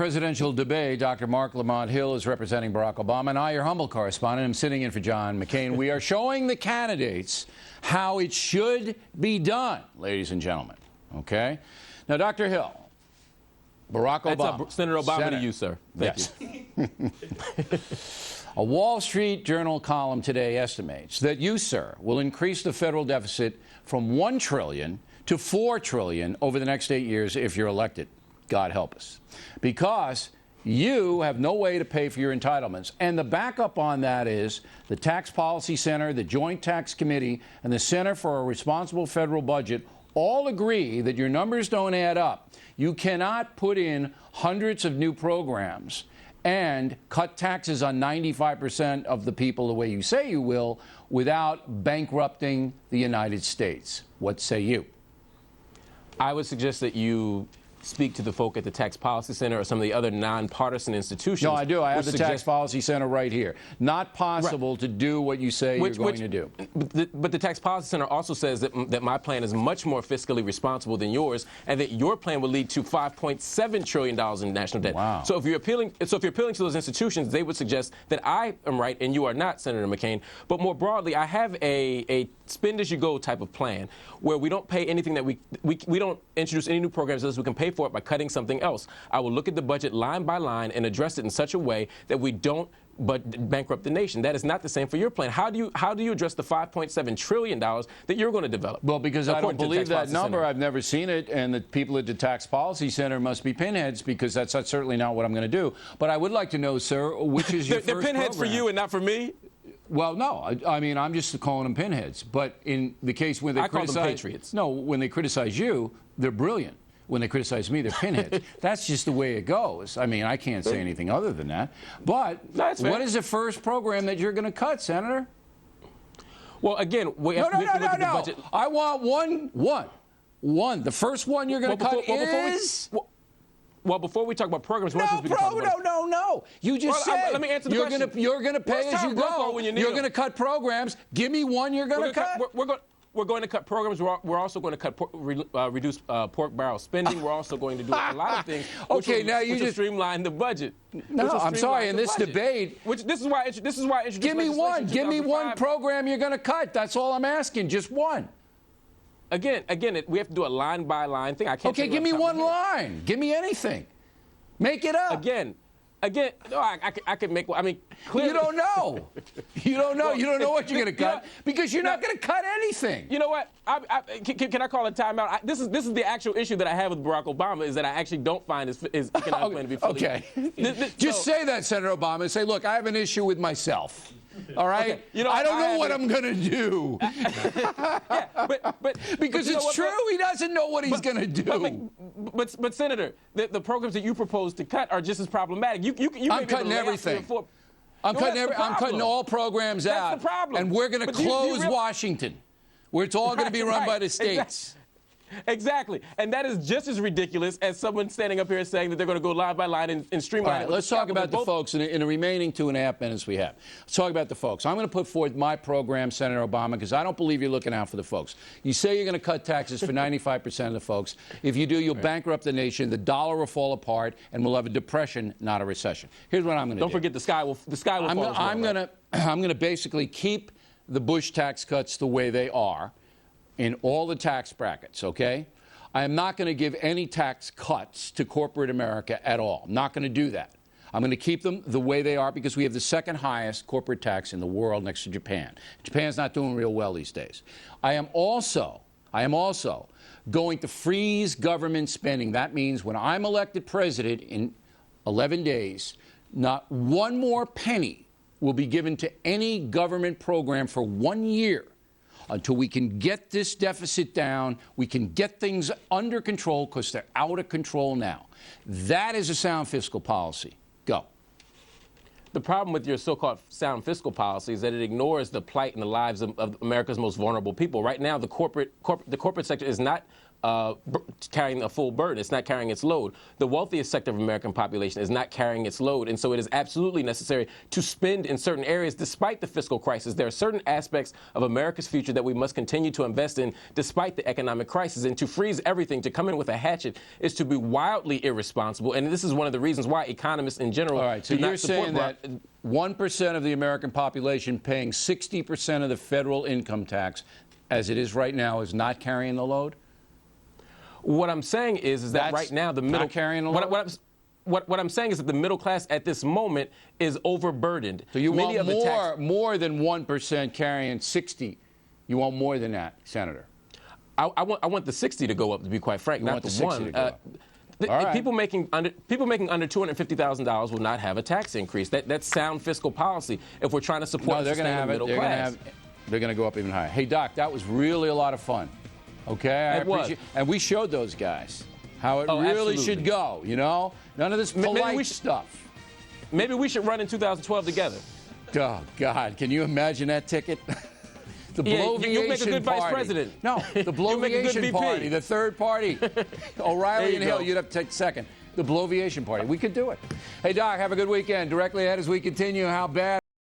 Presidential debate. Dr. Marc Hill is representing Barack Obama, and I, your humble correspondent, am sitting in for John McCain. We are showing the candidates how it should be done, ladies and gentlemen. Okay? Now, Dr. Hill, Barack Obama. Senator Obama to you, sir. Thank you. A Wall Street Journal column today estimates that you, sir, will increase the federal deficit from $1 trillion to $4 trillion over the next 8 years if you're elected. God help us. Because you have no way to pay for your entitlements. And the backup on that is the Tax Policy Center, the Joint Tax Committee, and the Center for a Responsible Federal Budget all agree that your numbers don't add up. You cannot put in hundreds of new programs and cut taxes on 95% of the people the way you say you will without bankrupting the United States. What say you? I would suggest that you speak to the folk at the Tax Policy Center or some of the other nonpartisan institutions. No, I do. I have the Tax Policy Center right here. Not possible to do what you say you're going to do. But the Tax Policy Center also says that my plan is much more fiscally responsible than yours, and that your plan would lead to $5.7 trillion in national debt. Wow. So if you're appealing to those institutions, they would suggest that I am right and you are not, Senator McCain. But more broadly, I have a spend as you go type of plan where we don't pay anything that we don't introduce any new programs unless we can pay for it by cutting something else. I will look at the budget line by line and address it in such a way that we don't bankrupt the nation. That is not the same for your plan. How do you address the $5.7 trillion that you're going to develop? Well, because I don't believe that number. I've never seen it, and the people at the Tax Policy Center must be pinheads, because that's certainly not what I'm going to do. But I would like to know, sir, which is your first They're pinheads program. for you and not for me? Well, no. I mean, I'm just calling them pinheads. But in the case when they criticize... call them patriots. No, when they criticize you, they're brilliant. When they criticize me, they're pinheads. That's just the way it goes. I mean, I can't say anything other than that. But what is the first program that you're going to cut, Senator? Well, again, we have to look at the budget. I want one. The first one you're going to cut is... Well, before we talk about programs, no. You just said let me answer the question. You're going to pay as you go. You're going to cut programs. Give me one you're going to cut. We're going to cut programs. We're also going to reduce pork barrel spending. We're also going to do a lot of things. Okay, now you just streamline the budget. No, I'm sorry. In this debate, this is why I introduced. Give me one. Give me one program you're going to cut. That's all I'm asking. Just one. Again, we have to do a line-by-line thing. I can't. Okay, give me one line. Give me anything. Make it up. Again, no, I can make. I mean, clearly. You don't know. You don't know. You don't know what you're going to cut because you're not going to cut anything. You know what? Can I call a timeout? This is the actual issue that I have with Barack Obama, is that I actually don't find his economic plan to be fully. Okay. Just say that, Senator Obama. Say, look, I have an issue with myself. All right? Okay. You know, I don't know what I'm going to do. but because it's true, he doesn't know what he's going to do. But Senator, the programs that you propose to cut are just as problematic. I'm cutting everything. I'm cutting all programs out. That's the problem. And we're going to close Washington, where it's all going to be run by the states. Exactly. And that is just as ridiculous as someone standing up here saying that they're going to go line by line and streamline. All right, let's talk about the folks in the remaining 2.5 minutes we have. Let's talk about the folks. I'm going to put forth my program, Senator Obama, because I don't believe you're looking out for the folks. You say you're going to cut taxes for 95% of the folks. If you do, you'll bankrupt the nation. The dollar will fall apart, and we'll have a depression, not a recession. Here's what I'm going to do. Don't forget the sky will fall. I'm going to basically keep the Bush tax cuts the way they are in all the tax brackets, okay? I am not going to give any tax cuts to corporate America at all. I'm not going to do that. I'm going to keep them the way they are because we have the second highest corporate tax in the world next to Japan. Japan's not doing real well these days. I am also going to freeze government spending. That means when I'm elected president in 11 days, not one more penny will be given to any government program for 1 year. Until we can get this deficit down, we can get things under control, because they're out of control now. That is a sound fiscal policy. Go. The problem with your so-called sound fiscal policy is that it ignores the plight and the lives of America's most vulnerable people. Right now, the corporate sector is not carrying a full burden. It's not carrying its load. The wealthiest sector of American population is not carrying its load, and so it is absolutely necessary to spend in certain areas despite the fiscal crisis. There are certain aspects of America's future that we must continue to invest in despite the economic crisis, and to freeze everything, to come in with a hatchet, is to be wildly irresponsible, and this is one of the reasons why economists in general All right, so do you're not support saying that 1% of the American population paying 60% of the federal income tax, as it is right now, is not carrying the load? What I'm saying is that That's right now the middle not carrying the load? What I'm saying is that the middle class at this moment is overburdened. So you Many want of the tax- more than 1% carrying 60. You want more than that, Senator. I want the 60 to go up, to be quite frank, not want the 60 one. to go up. All right. People making under $250,000 will not have a tax increase. That's sound fiscal policy if we're trying to support No, they're going to have the it. middle class. They're going to go up even higher. Hey, Doc, that was really a lot of fun. Okay, I appreciate. And we showed those guys how it really absolutely. should go. You know, none of this polite stuff. Maybe we should run in 2012 together. Oh God, can you imagine that ticket? The bloviation you make a good party. vice president. No, the bloviation party, the third party. O'Reilly and Hill, go. you'd have to take second. The bloviation party. We could do it. Hey, Doc, have a good weekend. Directly ahead as we continue, how bad